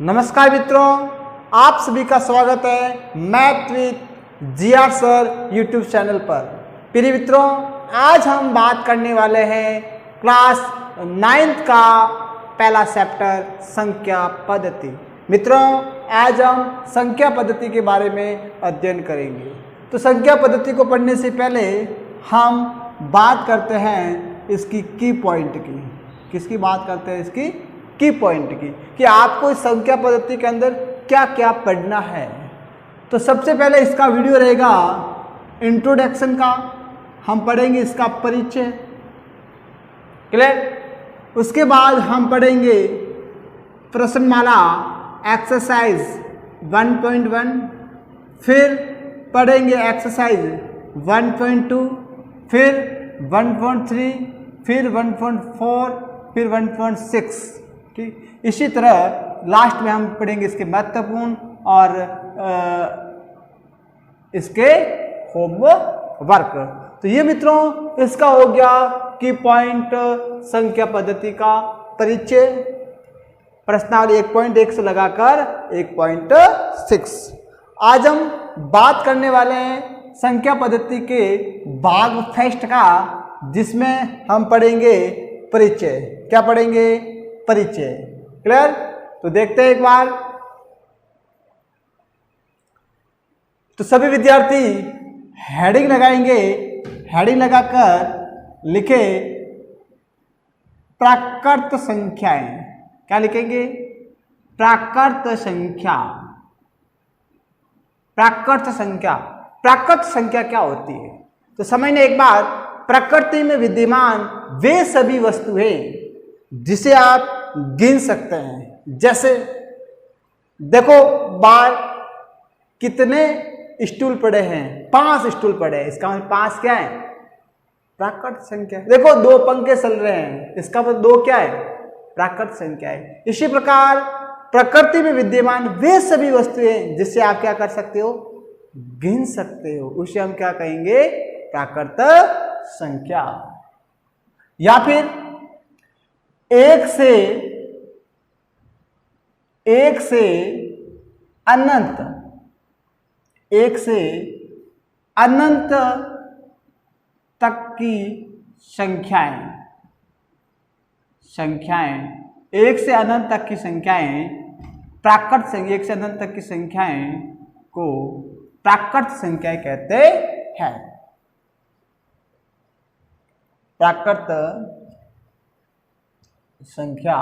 नमस्कार मित्रों, आप सभी का स्वागत है math with GR sir YouTube channel पर। प्रिय मित्रों, आज हम बात करने वाले हैं क्लास 9th का पहला चैप्टर संख्या पद्धति। मित्रों, आज हम संख्या पद्धति के बारे में अध्ययन करेंगे। तो संख्या पद्धति को पढ़ने से पहले हम बात करते हैं इसकी की पॉइंट की। किसकी बात करते हैं? इसकी की पॉइंट की, कि आपको इस संख्या पद्धति के अंदर क्या क्या पढ़ना है। तो सबसे पहले इसका वीडियो रहेगा इंट्रोडक्शन का, हम पढ़ेंगे इसका परिचय, क्लियर। उसके बाद हम पढ़ेंगे प्रश्नमाला एक्सरसाइज 1.1, फिर पढ़ेंगे एक्सरसाइज 1.2, फिर 1.3, फिर 1.4, फिर 1.6। ठीक, इसी तरह लास्ट में हम पढ़ेंगे इसके महत्वपूर्ण और इसके होमवर्क। तो ये मित्रों इसका हो गया की पॉइंट संख्या पद्धति का परिचय, प्रश्नावली 1.1 से लगाकर 1.6। आज हम बात करने वाले हैं संख्या पद्धति के भाग फर्स्ट का, जिसमें हम पढ़ेंगे परिचय। क्या पढ़ेंगे? परिचय। क्लियर? तो देखते हैं एक बार। तो सभी विद्यार्थी हेडिंग लगाएंगे, हेडिंग लगाकर लिखे प्राकृत संख्याएं। क्या लिखेंगे? प्राकृत संख्या। प्राकृत संख्या। प्राकृत संख्या क्या होती है? तो समझने एक बार, प्रकृति में विद्यमान वे सभी वस्तुएं जिसे आप गिन सकते हैं। जैसे देखो बाहर कितने स्टूल पड़े हैं? 5 स्टूल पड़े हैं। इसका मतलब 5 क्या है? प्राकृत संख्या। देखो 2 पंखे चल रहे हैं, इसका मतलब 2 क्या है? प्राकृत संख्या है। इसी प्रकार प्रकृति में विद्यमान वे सभी वस्तुएं जिससे आप क्या कर सकते हो? गिन सकते हो, उसे हम क्या कहेंगे? प्राकृत संख्या। या फिर एक से अनंत, एक से अनंत तक की संख्याएं, एक से अनंत तक की संख्याएं प्राकृत संख्या, एक से अनंत तक की संख्याएं को प्राकृत संख्याएं कहते हैं। प्राकृत संख्या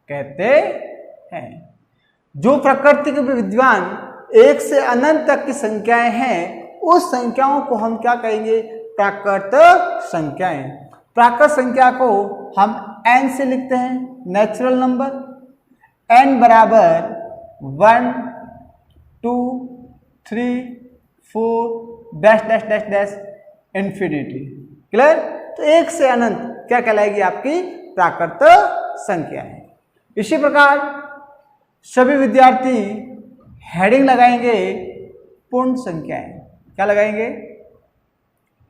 कहते हैं। जो प्रकृति के विद्यमान एक से अनंत तक की संख्याएं हैं, उस संख्याओं को हम क्या कहेंगे? प्राकृत संख्याएं। प्राकृत संख्या को हम n से लिखते हैं, नेचुरल नंबर। n बराबर 1, 2, 3, 4 dash dash dash dash infinity. Clear? तो एक से अनंत क्या कहलाएगी? आपकी प्राकृत संख्या है। इसी प्रकार सभी विद्यार्थी हेडिंग लगाएंगे पूर्ण संख्याएं। क्या लगाएंगे?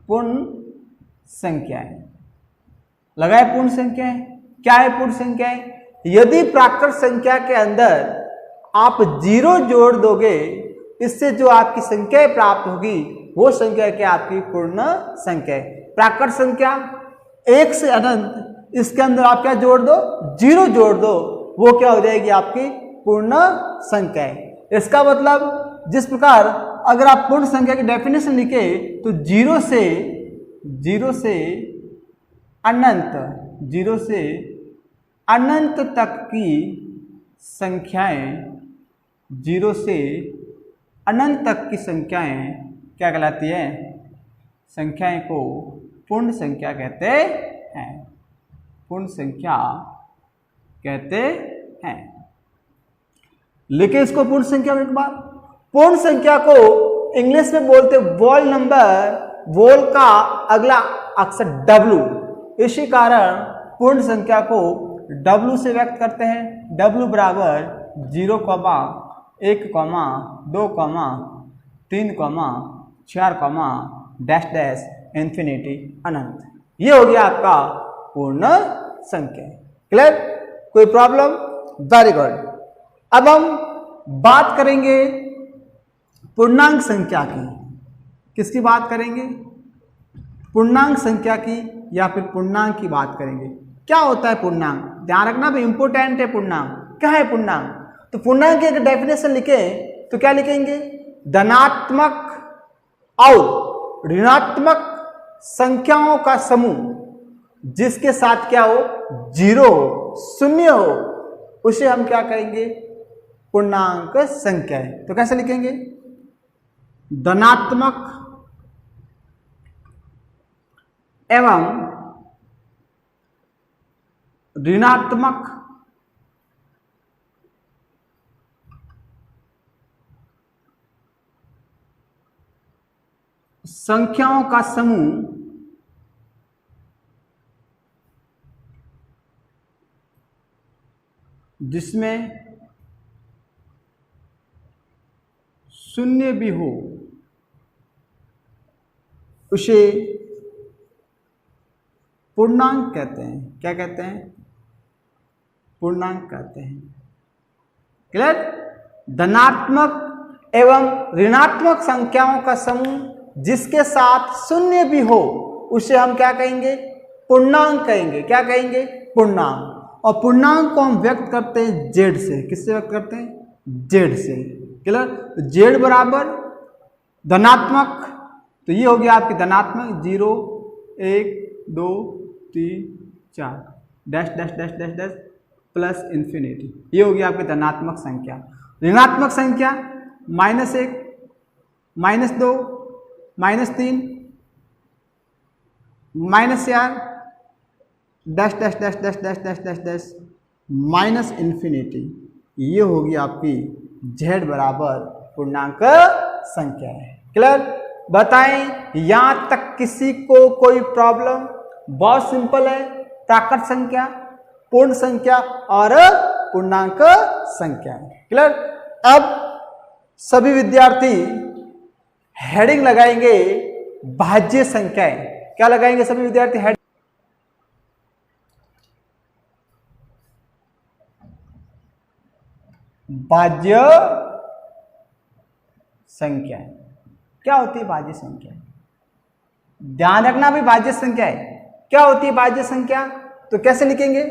पूर्ण संख्याएं। लगाए पूर्ण संख्याएं। क्या है पूर्ण संख्याएं? यदि प्राकृत संख्या के अंदर आप 0 जोड़ दोगे, इससे जो आपकी संख्या प्राप्त होगी वो संख्या क्या? आपकी पूर्ण संख्या है। प्राकृत संख्या एक से अनंत, इसके अंदर आप क्या जोड़ दो? 0 जोड़ दो, वो क्या हो जाएगी? आपकी पूर्ण संख्या है। इसका मतलब जिस प्रकार अगर आप पूर्ण संख्या की डेफिनेशन लिखे तो 0 से अनंत तक की संख्याएं, 0 से अनंत तक की संख्याएं क्या कहलाती है? संख्याएं को पूर्ण संख्या कहते हैं। पूर्ण संख्या कहते हैं। लिखे इसको पूर्ण संख्या में एक बार। पूर्ण संख्या को इंग्लिश में बोलते वोल नंबर, वोल का अगला अक्षर W। इसी कारण पूर्ण संख्या को W से व्यक्त करते हैं। W बराबर 0, 1, 2, 3, 4, डैश डैश इंफिनिटी अनंत। ये हो गया आपका पूर्ण संख्या। क्लियर? कोई प्रॉब्लम? Very good. अब हम बात करेंगे पूर्णांक संख्या की। किसकी बात करेंगे? पूर्णांक संख्या की या फिर पूर्णांक की बात करेंगे। क्या होता है पूर्णांक? ध्यान रखना भी इंपोर्टेंट है पूर्णांक। क्या है पूर्णांक? तो पूर्णांक की अगर डेफिनेशन लिखे तो क्या लिखेंगे? धनात्मक और ऋणात्मक संख्याओं का समूह जिसके साथ क्या हो? जीरो हो, शून्य हो, उसे हम क्या कहेंगे? पूर्णांक संख्या है। तो कैसे लिखेंगे? धनात्मक एवं ऋणात्मक संख्याओं का समूह जिसमें शून्य भी हो उसे पूर्णांक कहते हैं। क्या कहते हैं? पूर्णांक कहते हैं। क्लियर? धनात्मक एवं ऋणात्मक संख्याओं का समूह जिसके साथ शून्य भी हो उसे हम क्या कहेंगे? पूर्णांक कहेंगे। क्या कहेंगे? पूर्णांक। और पूर्णांक को हम व्यक्त करते हैं जेड से। किससे व्यक्त करते हैं? जेड से। क्लियर? जेड बराबर धनात्मक, तो ये हो गया आपकी धनात्मक 0 1 2 3 4 dash dash dash dash dash plus infinity, ये हो गया आपकी धनात्मक संख्या। ऋणात्मक संख्या -1 -2 -3 -4 dash dash dash dash dash dash dash dash minus infinity, ये होगी आपकी z बराबर पूर्णांक संख्या है। क्लियर? बताएं यहां तक किसी को कोई प्रॉब्लम? बहुत सिंपल है। प्राकृत संख्या, पूर्ण संख्या और पूर्णांक संख्या। क्लियर? अब सभी विद्यार्थी हेडिंग लगाएंगे भाज्य संख्याएं। क्या लगाएंगे सभी विद्यार्थी? हेडिंग भाज्य संख्या। क्या होती है भाज्य संख्या? ध्यान रखना भी भाज्य संख्या है। क्या होती है भाज्य संख्या? तो कैसे लिखेंगे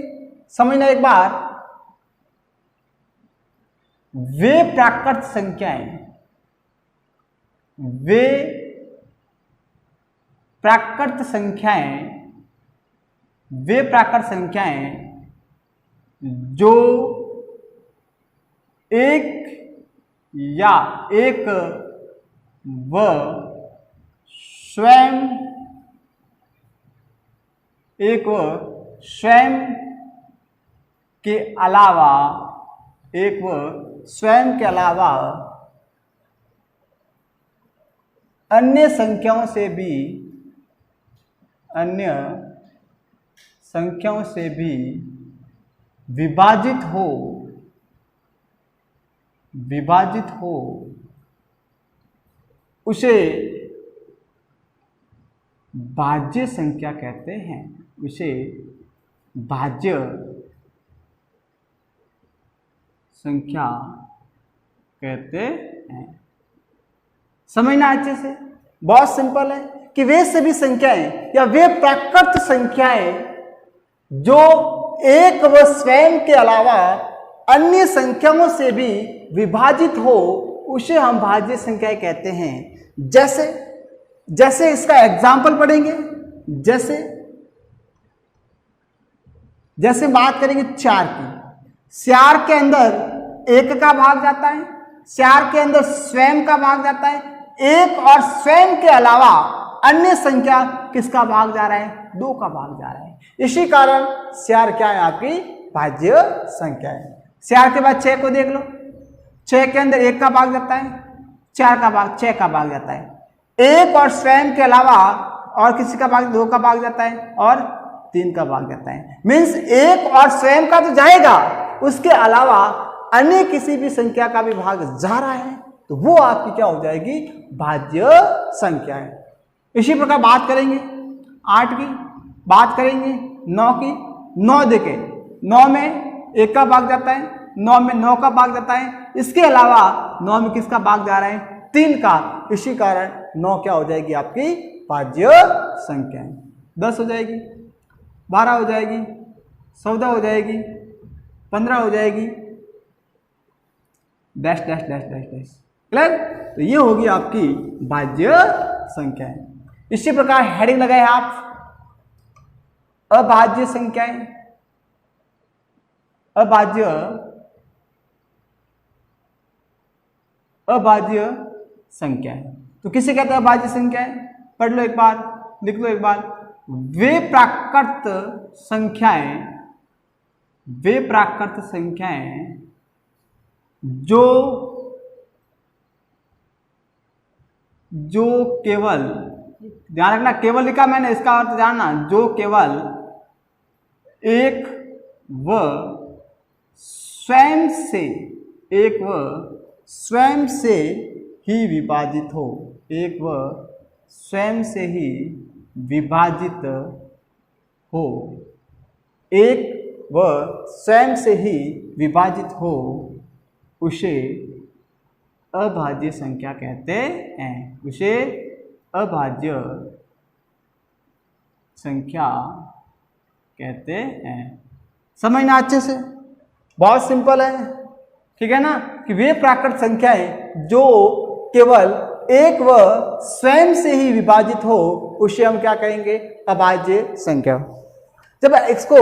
समझना एक बार। वे प्राकृत संख्याएं, वे प्राकृत संख्याएं, वे प्राकृत संख्याएं जो एक या एक व स्वयं, एक व स्वयं के अलावा, एक व स्वयं के अलावा अन्य संख्याओं से भी, अन्य संख्याओं से भी विभाजित हो, विभाजित हो, उसे भाज्य संख्या कहते हैं। उसे भाज्य संख्या कहते हैं। समझना अच्छे से, बहुत सिंपल है कि वे सभी संख्याएं या वे प्राकृत संख्याएं जो एक व स्वयं के अलावा अन्य संख्याओं से भी विभाजित हो उसे हम भाज्य संख्याएं कहते हैं। जैसे जैसे इसका एग्जाम्पल पढ़ेंगे, जैसे जैसे बात करेंगे 4 की। 4 के अंदर 1 का भाग जाता है, 4 के अंदर स्वयं का भाग जाता है, 1 और स्वयं के अलावा अन्य संख्या किसका भाग जा रहा है? 2 का भाग जा रहा है। इसी कारण 4 क्या है? आपकी भाज्य संख्या है। 4 के बाद 6 को देख लो। 6 के अंदर 1 का भाग जाता है, 4 का भाग 6 का भाग जाता है, 1 और स्वयं के अलावा और किसी का भाग 2 का भाग जाता है और 3 का भाग जाता है। मीन्स 1 और स्वयं का तो जाएगा, उसके अलावा अन्य किसी भी संख्या का भी भाग जा रहा है तो वो आपकी क्या हो जाएगी? भाज्य संख्या है। इसी प्रकार बात करेंगे 8 की, बात करेंगे 9 की। 9 देखें, 9 में 1 का भाग जाता है, 9 में 9 का भाग जाता है, इसके अलावा 9 में किसका भाग जा रहा है, 3 का। इसी कारण 9 क्या हो जाएगी आपकी भाज्य संख्याएं। 10 हो जाएगी, 12 हो जाएगी, 14 हो जाएगी, 15 हो जाएगी, dash dash dash dash dash. Clear? तो ये होगी आपकी भाज्य संख्याएं। इसी प्रकार हेडिंग लगाए आप अभाज्य संख्याएं। अभाज्य संख्याएं तो किसे कहते हैं अभाज्य संख्याएं? पढ़ लो एक बार, लिख लो एक बार। वे प्राकृत संख्याएं जो केवल, ध्यान रखना केवल लिखा मैंने, इसका अर्थ जानना, जो केवल एक व स्वयं से ही विभाजित हो, एक व स्वयं से ही विभाजित हो, एक व स्वयं से ही विभाजित हो, उसे अभाज्य संख्या कहते हैं। उसे अभाज्य संख्या कहते हैं। समझना अच्छे से, बहुत सिंपल है, ठीक है ना, कि वे प्राकृत संख्याएं जो केवल एक व स्वयं से ही विभाजित हो, उसे हम क्या कहेंगे, अभाज्य संख्या। जब इसको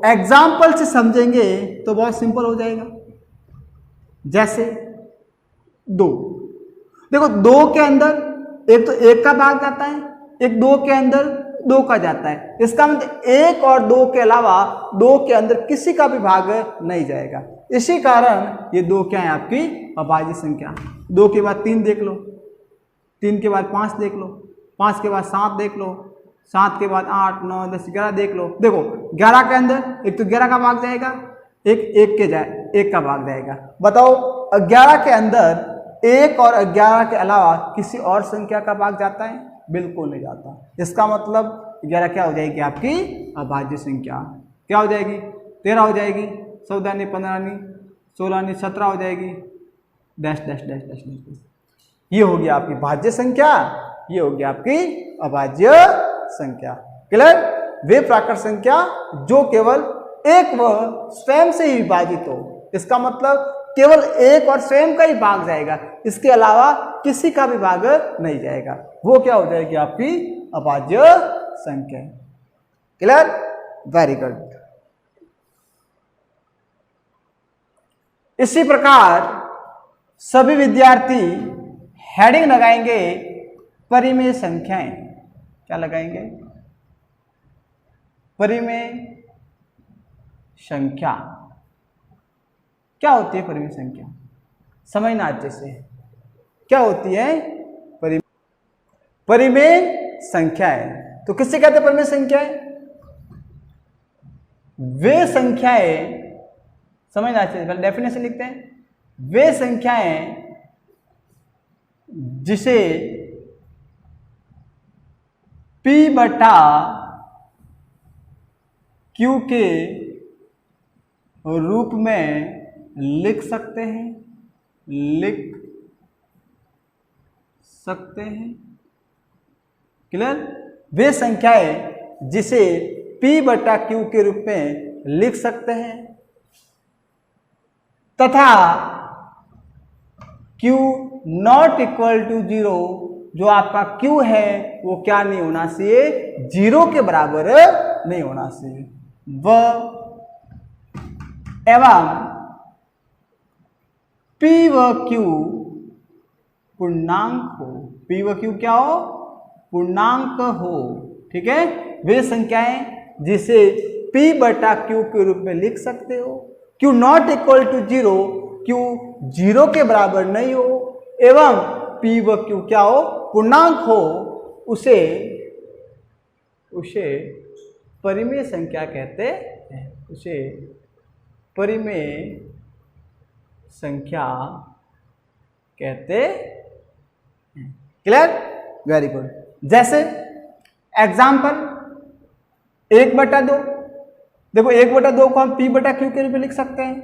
एग्जाम्पल से समझेंगे तो बहुत सिंपल हो जाएगा। जैसे 2, देखो 2 के अंदर एक तो 1 का भाग जाता है, एक 2 के अंदर 2 का जाता है। इसका मतलब 1 और 2 के अलावा 2 के अंदर किसी का भी भाग नहीं जाएगा। इसी कारण ये 2 क्या है आपकी अभाज्य संख्या। 2 के बाद 3 देख लो, 3 के बाद 5 देख लो, 5 के बाद 7 देख लो, 7 के बाद 8, 9, 10, 11 देख लो। देखो 11 के अंदर एक तो 11 का भाग जाएगा, एक का भाग जाएगा। बताओ 11 के अंदर 1 और 11 के अलावा किसी और संख्या का भाग जाता है? बिल्कुल नहीं जाता। इसका मतलब 11 क्या हो जाएगी आपकी अभाज्य संख्या। क्या हो जाएगी? 13 हो जाएगी, 14 नहीं, 15 नहीं, 16 नहीं, 17 हो जाएगी, dash dash dash dash dash. ये होगी आपकी भाज्य संख्या, ये होगी आपकी अभाज्य संख्या। क्लियर? वे प्राकृत संख्या जो केवल एक व स्वयं से ही विभाजित हो, इसका मतलब केवल एक और स्वयं का ही भाग जाएगा, इसके अलावा किसी का भी भाग नहीं जाएगा, वो क्या हो जाएगी आपकी अभाज्य संख्या। क्लियर? Very good. इसी प्रकार सभी विद्यार्थी हेडिंग लगाएंगे परिमेय संख्याएं। क्या लगाएंगे? परिमेय संख्या। क्या होती है परिमेय संख्या? समझना अच्छे से, क्या होती है परिमेय संख्याएं। तो किससे कहते हैं परिमेय संख्याएं? वे संख्याएं, समझना अच्छे से, डेफिनेशन लिखते हैं। वे संख्याएं जिसे P बटा Q के रूप में लिख सकते हैं, क्लियर? वे संख्याएं जिसे P बटा Q के रूप में लिख सकते हैं तथा Q नॉट इक्वल टू 0, जो आपका Q है वो क्या नहीं होना चाहिए? 0 के बराबर नहीं होना चाहिए। एवं P व Q पूर्णांक हो। P व Q क्या हो? पूर्णांक हो। ठीक है? वे संख्याएं जिसे P बटा Q के रूप में लिख सकते हो, Q not equal to 0, Q 0 के बराबर नहीं हो, एवं P व Q क्या हो? पूर्णांक हो, उसे परिमेय संख्या कहते हैं। उसे परिमेय संख्या कहते हैं। क्लियर? Very good. जैसे एग्जाम्पल 1/2, देखो 1/2 को हम p/q के रूप में लिख सकते हैं,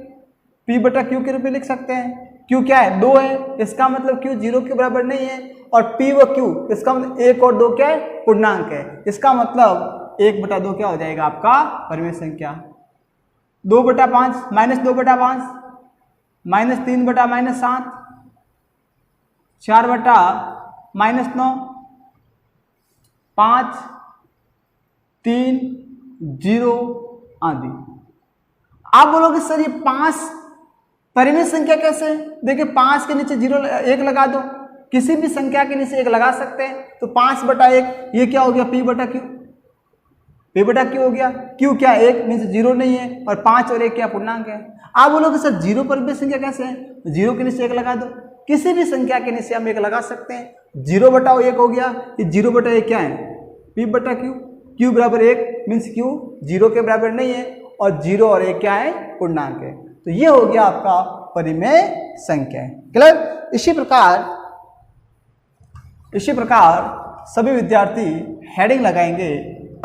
p/q के रूप में लिख सकते हैं। q क्या है? 2 है, इसका मतलब q 0 के बराबर नहीं है, और p व q इसका मतलब 1 और 2 क्या है? पूर्णांक है। इसका मतलब 1/2 क्या हो जाएगा आपका? परिमेय संख्या। 2/5 -2/5 -3/-7 4/-9 5 3 0 आदि। आप बोलोगे सर ये 5 परिमेय संख्या कैसे है? देखिए 5 के नीचे 1 लगा दो, किसी भी संख्या के नीचे 1 लगा सकते हैं, तो 5/1 ये क्या हो गया? p/q, p/q हो गया। q क्या? 1 मीन्स 0 नहीं है, और 5 और 1 क्या? पूर्णांक है। आप बोलोगे सर 0 परिमेय संख्या कैसे है? 0 के नीचे 1 लगा दो, किसी भी संख्या के नीचे हम 1 लगा सकते हैं। 0/1 हो गया, ये 0/1 क्या है? p/q, q बराबर 1 मीन्स q 0 के बराबर नहीं है, और 0 और 1 क्या है? पूर्णांक है। तो ये हो गया आपका परिमेय संख्या। क्लियर? इसी प्रकार सभी विद्यार्थी हेडिंग लगाएंगे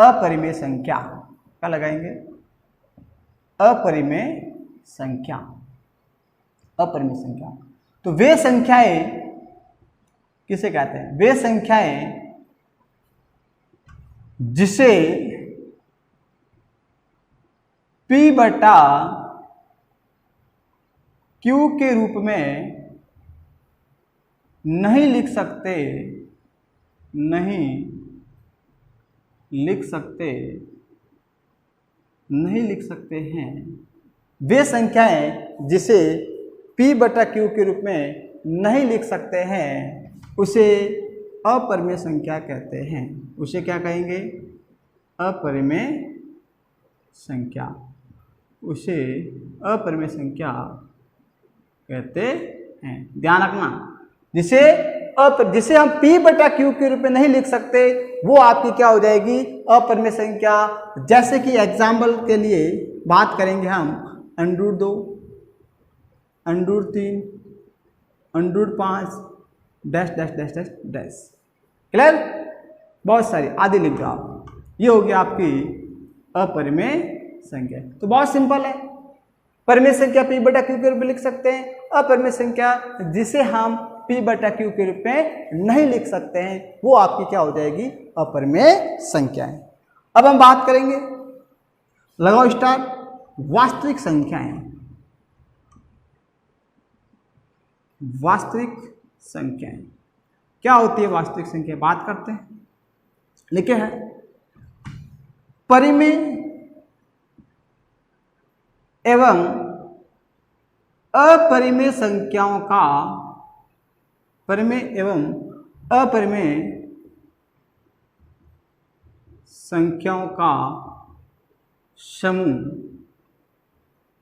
अपरिमेय संख्या। क्या लगाएंगे? अपरिमेय संख्या। अपरिमेय संख्या। तो वे संख्याएं किसे कहते हैं? वे संख्याएं जिसे p/q के रूप में नहीं लिख सकते हैं, वे संख्याएं जिसे p/q के रूप में नहीं लिख सकते हैं उसे अपरिमेय संख्या कहते हैं। उसे क्या कहेंगे? अपरिमेय संख्या। उसे अपरिमेय संख्या कहते हैं। ध्यान रखना, जिसे हम p/q के रूप में नहीं लिख सकते वो आपकी क्या हो जाएगी? अपरिमेय संख्या। जैसे कि एग्जाम्पल के लिए बात करेंगे हम √2, √3, √5 dash dash dash dash dash. Clear? बहुत सारी आदि लिख दो आप। ये हो गया आपकी अपरिमेय संख्या। तो बहुत सिंपल है। परिमेय संख्या p/q के रूप में लिख सकते हैं, अपरिमेय संख्या जिसे हम p/q के रूप में नहीं लिख सकते हैं वो आपकी क्या हो जाएगी? अपरिमेय संख्या है। अब हम बात करेंगे, लगाओ स्टार्ट, वास्तविक संख्याएं। वास्तविक संख्याएं क्या होती है? वास्तविक संख्या बात करते हैं। लिखे हैं परिमेय एवं अपरिमेय संख्याओं का, परिमेय एवं अपरिमेय संख्याओं का समूह,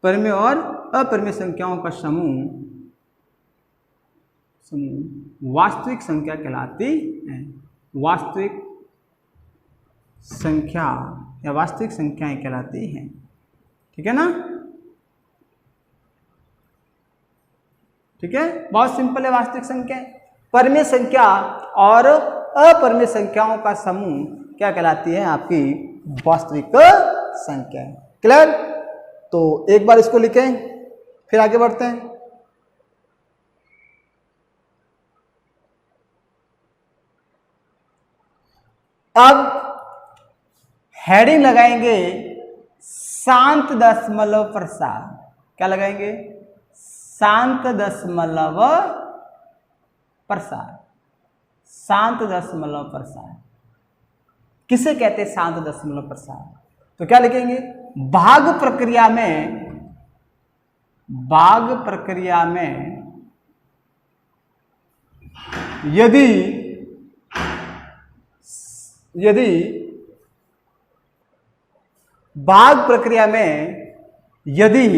परिमेय और अपरिमेय संख्याओं का समूह वास्तविक संख्या कहलाती है। वास्तविक संख्या या वास्तविक संख्याएं कहलाती हैं। ठीक है ना? ठीक है, बहुत सिंपल है। वास्तविक संख्या, परिमेय संख्या और अपरिमेय संख्याओं का समूह क्या कहलाती है? आपकी वास्तविक संख्या। क्लियर? तो एक बार इसको लिखें, फिर आगे बढ़ते हैं। अब हेडिंग लगाएंगे शांत दशमलव प्रसार। क्या लगाएंगे? शांत दशमलव प्रसार। शांत दशमलव प्रसार किसे कहते हैं? शांत दशमलव प्रसार। तो क्या लिखेंगे? भाग प्रक्रिया में यदि भाग प्रक्रिया में यदि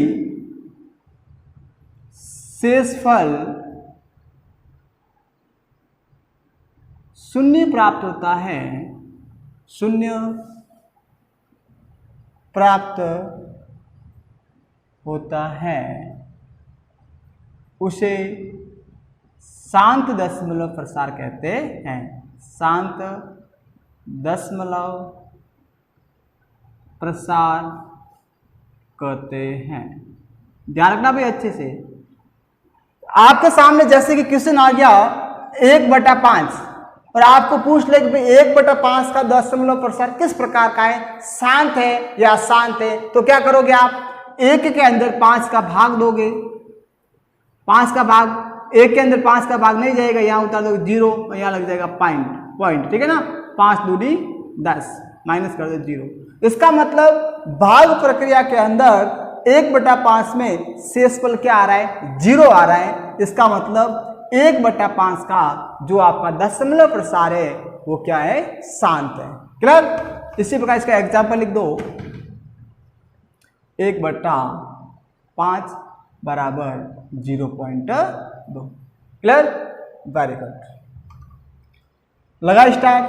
शेषफल 0 प्राप्त होता है, 0 प्राप्त होता है, उसे शांत दशमलव प्रसार कहते हैं। शांत दशमलव प्रसार कहते हैं। ध्यान रखना भाई अच्छे से। आपके सामने जैसे कि क्वेश्चन आ गया 1/5 और आपको पूछ ले कि भाई 1/5 का दशमलव प्रसार किस प्रकार का है, शांत है या अशांत है, तो क्या करोगे आप 1 के अंदर 5 का भाग दोगे। 5 का भाग 1 के अंदर 5 का भाग नहीं जाएगा, यहाँ उतार दोगे 0 और यहाँ लग जाएगा पॉइंट, ठीक है ना। 5 दूनी 10 माइनस कर दो 0। इसका मतलब भाग प्रक्रिया के अंदर 1/5 में शेषफल क्या आ रहा है, 0 आ रहा है। इसका मतलब 1/5 का जो आपका दशमलव प्रसार है वो क्या है, शांत है। क्लियर। इसी प्रकार इसका एग्जाम्पल लिख दो, 1/5 बराबर 0.2। Clear, very good. लगा स्टार्ट।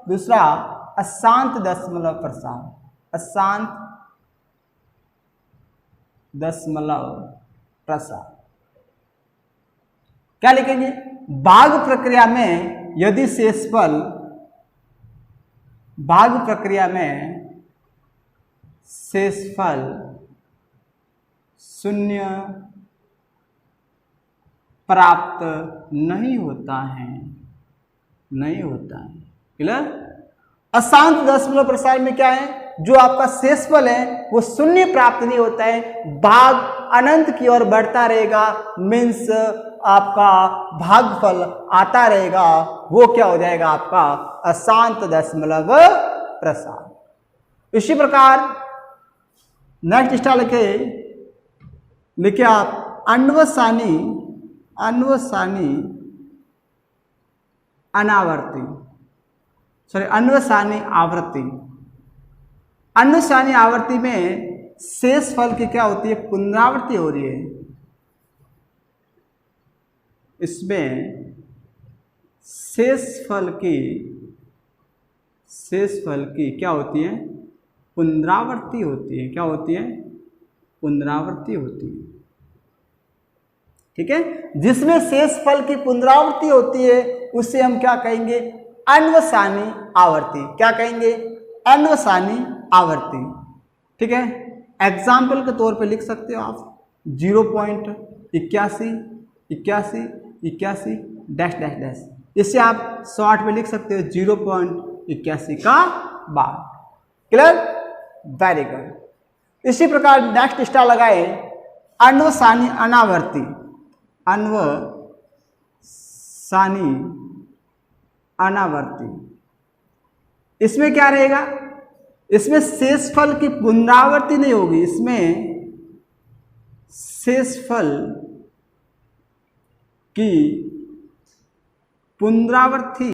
दूसरा अशांत दशमलव प्रसार, अशांत दशमलव प्रसार क्या लिखेंगे, भाग प्रक्रिया में यदि शेषफल, भाग प्रक्रिया में शेषफल 0 प्राप्त नहीं होता है, नहीं होता है। क्लियर। अशांत दशमलव प्रसार में क्या है, जो आपका शेषफल है वो 0 प्राप्त नहीं होता है, भाग अनंत की ओर बढ़ता रहेगा, मीन्स आपका भागफल आता रहेगा, वो क्या हो जाएगा आपका अशांत दशमलव प्रसार। इसी प्रकार नेक्स्ट स्टार लिखे आप अन्वसानी, अन्वसानी अनावर्ती, सॉरी अन्वसानी आवृत्ति। अन्वसानी आवृत्ति में शेषफल की क्या होती है, पुनरावृत्ति हो रही है। इसमें शेषफल की क्या होती है, पुनरावृत्ति होती है। क्या होती है, पुनरावृत्ति होती है। ठीक है। जिसमें शेषफल की पुनरावृत्ति होती है उसे हम क्या कहेंगे, अन्वसानी आवर्ती। क्या कहेंगे, अन्वसानी आवर्ती। ठीक है। एग्जाम्पल के तौर पे लिख सकते हो आप 0.81 81 81 डैश डैश डैश। इससे आप शॉर्ट में लिख सकते हो 0.81 का बार। Clear, very good. इसी प्रकार नेक्स्ट स्टार लगाए अन्वसानी अनावर्ती, अन्वसानी अनावर्ती। इसमें क्या रहेगा, इसमें शेषफल की पुनरावृत्ति नहीं होगी, इसमें शेषफल की पुनरावृत्ति